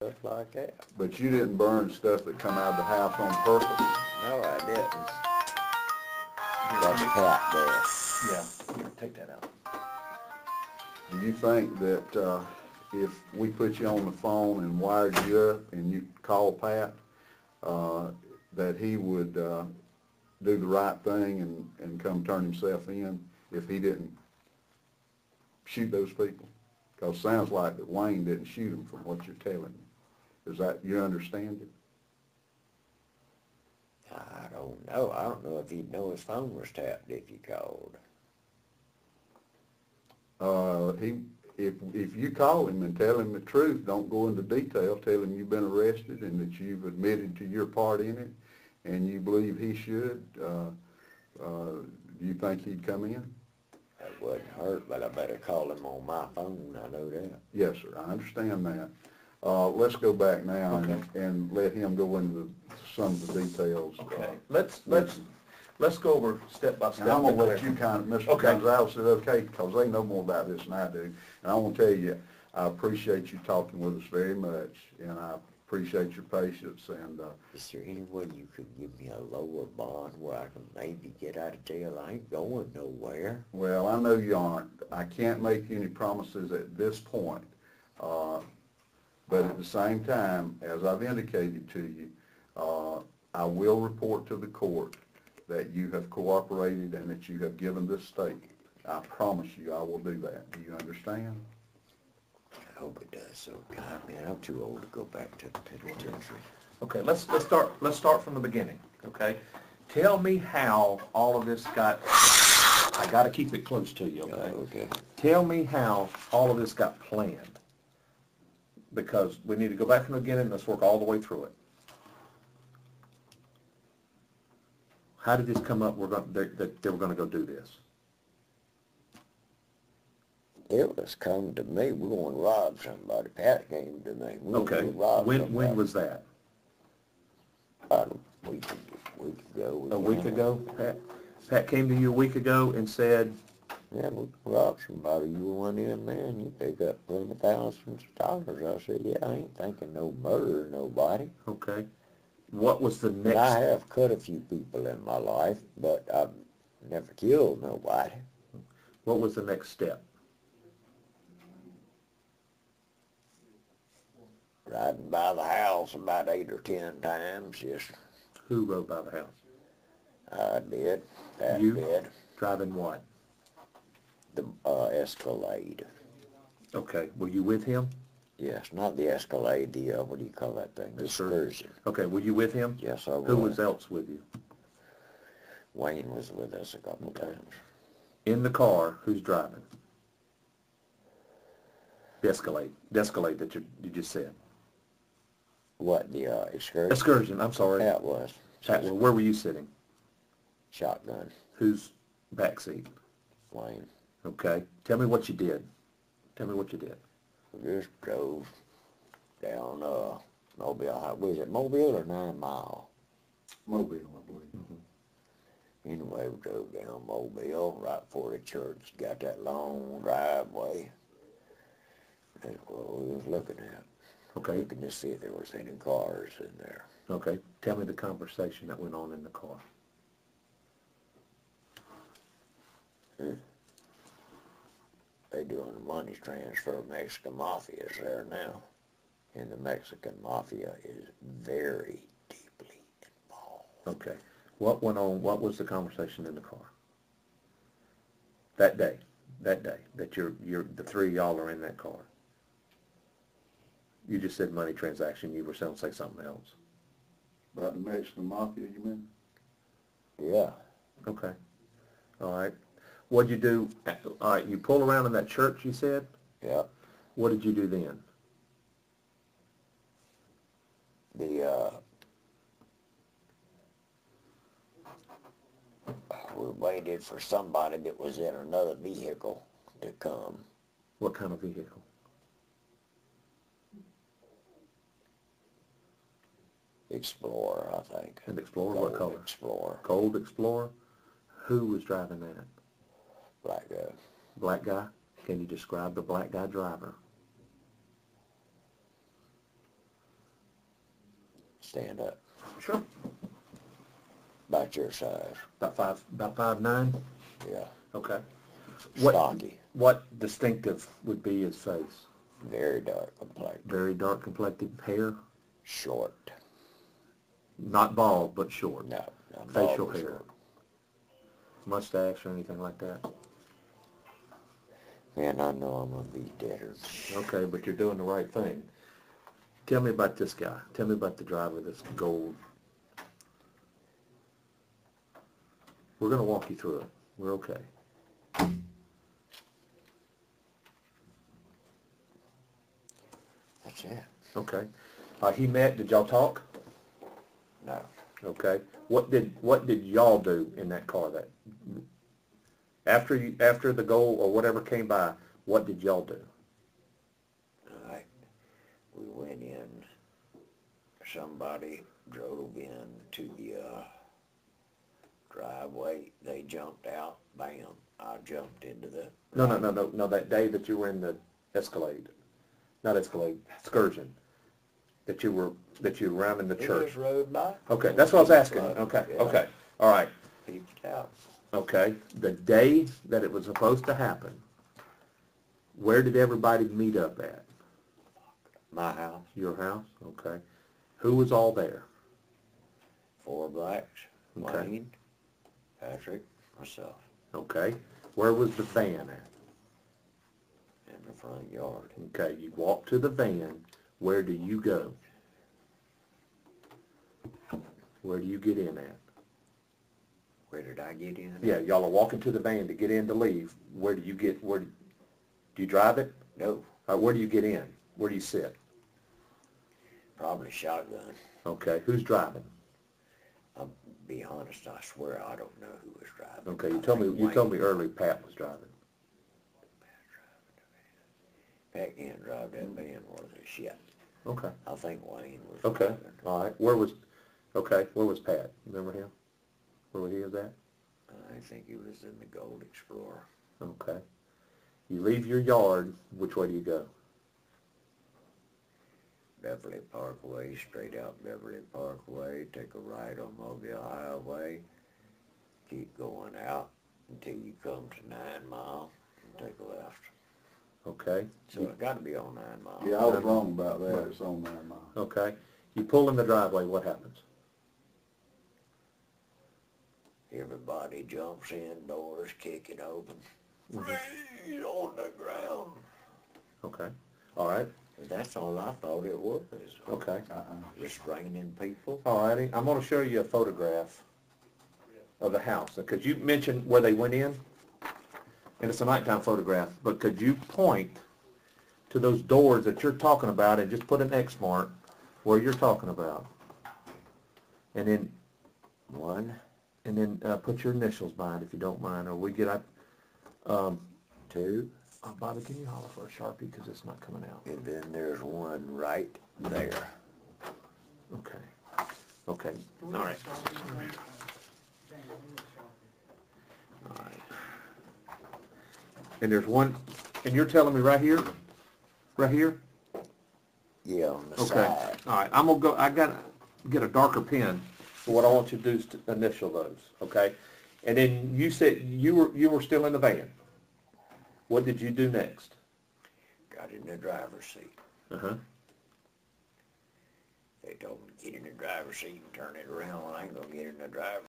stuff like that. But you didn't burn stuff that come out of the house on purpose? No, I didn't. Like a cat does. Yeah, here, take that out. Do you think that if we put you on the phone and wired you up and you call Pat, that he would do the right thing and come turn himself in if he didn't shoot those people? Because it sounds like that Wayne didn't shoot them from what you're telling me. Is that, you understand it? I don't know. I don't know if he'd know his phone was tapped if he called. If you call him and tell him the truth, don't go into detail, tell him you've been arrested and that you've admitted to your part in it and you believe he should, do you think he'd come in? That wouldn't hurt, but I better call him on my phone, I know that. Yes, sir, I understand that. Let's go back now Okay. and let him go into some of the details. Okay, let's go over step by step. And I'm gonna let you kind of, Mr. Okay. Gonzalez said, okay, because they know more about this than I do. And I want to tell you, I appreciate you talking with us very much, and I appreciate your patience. And Is there any way you could give me a lower bond where I can maybe get out of jail? I ain't going nowhere. well, I know you aren't. I can't make any promises at this point. But at the same time, as I've indicated to you, I will report to the court that you have cooperated and that you have given this statement. I promise you I will do that. Do you understand? I hope it does. So, God, man, I'm too old to go back to the penitentiary. Okay, let's start from the beginning. Okay, tell me how all of this got. I got to keep it close to you. Okay. Okay. Tell me how all of this got planned. Because we need to go back from the beginning and let's work all the way through it. How did this come up? That they were going to go do this. It was coming to me. We're going to rob somebody. Pat came to me. We Okay. When was that? About a week ago. A week ago, Pat? Pat came to you a week ago and said, Yeah, we robbed somebody. You went in there and you pick up plenty of thousands of dollars. I said, yeah, I ain't thinking no murder of nobody. okay. What was the And next? I have cut a few people in my life, but I've never killed nobody. What was the next step? Riding by the house about 8 or 10 times, just Who rode by the house? I did. Pat You? did. Driving what? The Escalade. Okay. Were you with him? Yes, not the Escalade, the, what do you call that thing? The Excursion. Okay. Were you with him? Yes, I was. Who was else with you? Wayne was with us a couple times. In the car, who's driving? The Escalade. The Escalade that you just said. What, the Excursion? Excursion. I'm sorry. That was. Pat, where were you sitting? Shotgun. Whose back seat? Wayne. Okay. Tell me what you did. Tell me what you did. We just drove down Mobile. Was it Mobile or 9 Mile? Mobile, I believe. Mm-hmm. Anyway, we drove down Mobile right before the church. Got that long driveway. That's what we was looking at. Okay. Looking to see if there was any cars in there. Okay. Tell me the conversation that went on in the car. They doing the money transfer. Mexican Mafia is there now. And the Mexican Mafia is very deeply involved. Okay. What went on? What was the conversation in the car? That day that the three of y'all are in that car. You just said money transaction. You were saying say something else. About the Mexican Mafia, you mean? Yeah. Okay. All right. What'd you do? All right. You pull around in that church, you said? Yeah. What did you do then? We waited for somebody that was in another vehicle to come. What kind of vehicle? Explorer, I think. An Explorer? Gold What color? Explorer. Gold Explorer? Who was driving that? Black guy. Black guy? Can you describe the black guy driver? Stand up. Sure. About your size. About 5'9"? Yeah. Okay. Stocky. What distinctive would be his face? Very dark complected. Very dark complected hair? Short. Not bald, but short. No. Not Facial bald, but hair. short. Mustache or anything like that? Man, I know I'm going to be deader. Okay, but you're doing the right thing. Tell me about this guy. Tell me about the driver that's gold. We're going to walk you through it. We're okay. That's it. Okay. Did y'all talk? No. Okay. What did y'all do in that car after the goal or whatever came by, what did y'all do? All right. We went in. Somebody drove in to the driveway. They jumped out. Bam. I jumped into the... No, that day that you were in the excursion, that you were around in the church. Just rode by. Okay, that's what I was asking. Okay, Yeah. okay, all right. Peeped out. Okay, the day that it was supposed to happen, where did everybody meet up at? My house. Your house? Okay. Who was all there? 4 blacks. Okay. Wayne, Patrick, myself. Okay. Where was the van at? In the front yard. Okay, you walk to the van. Where do you go? Where do you get in at? Where did I get in? Yeah, y'all are walking to the van to get in to leave. Where do you drive it? No. Where do you get in? Where do you sit? Probably shotgun. Okay, who's driving? I'll be honest, I swear I don't know who was driving. Okay, you told me earlier Pat was driving. Pat can't drive that van worth of shit. Okay. I think Wayne was Okay. driving. All right. Where was Pat? Remember him? Where was he at? I think he was in the Gold Explorer. Okay. You leave your yard, which way do you go? Beverly Parkway, straight out Beverly Parkway, take a right on Mobile Highway, keep going out until you come to 9 Mile, and take a left. Okay. So it's got to be on 9 Mile. Yeah, I was wrong about that, it's on 9 Mile. Okay. You pull in the driveway, what happens? Everybody jumps in, doors kicking open. Freeze on the ground. Okay. All right. That's all I thought it was. Okay. Restraining people. All righty. I'm going to show you a photograph of the house. Because you mentioned where they went in, and it's a nighttime photograph, but could you point to those doors that you're talking about and just put an X mark where you're talking about? And then put your initials behind if you don't mind, or we get up. 2. Bobby, can you holler for a Sharpie because it's not coming out? And then there's one right there. Okay. Okay. All right. All right. And there's one, and you're telling me right here? Right here? Yeah, on the Okay. side. All right. I'm going to go, I got to get a darker pen. So what I want you to do is to initial those, okay? And then you said you were still in the van. What did you do next? Got in the driver's seat. Uh-huh. They told me to get in the driver's seat and turn it around. Well, I ain't gonna get in the driver's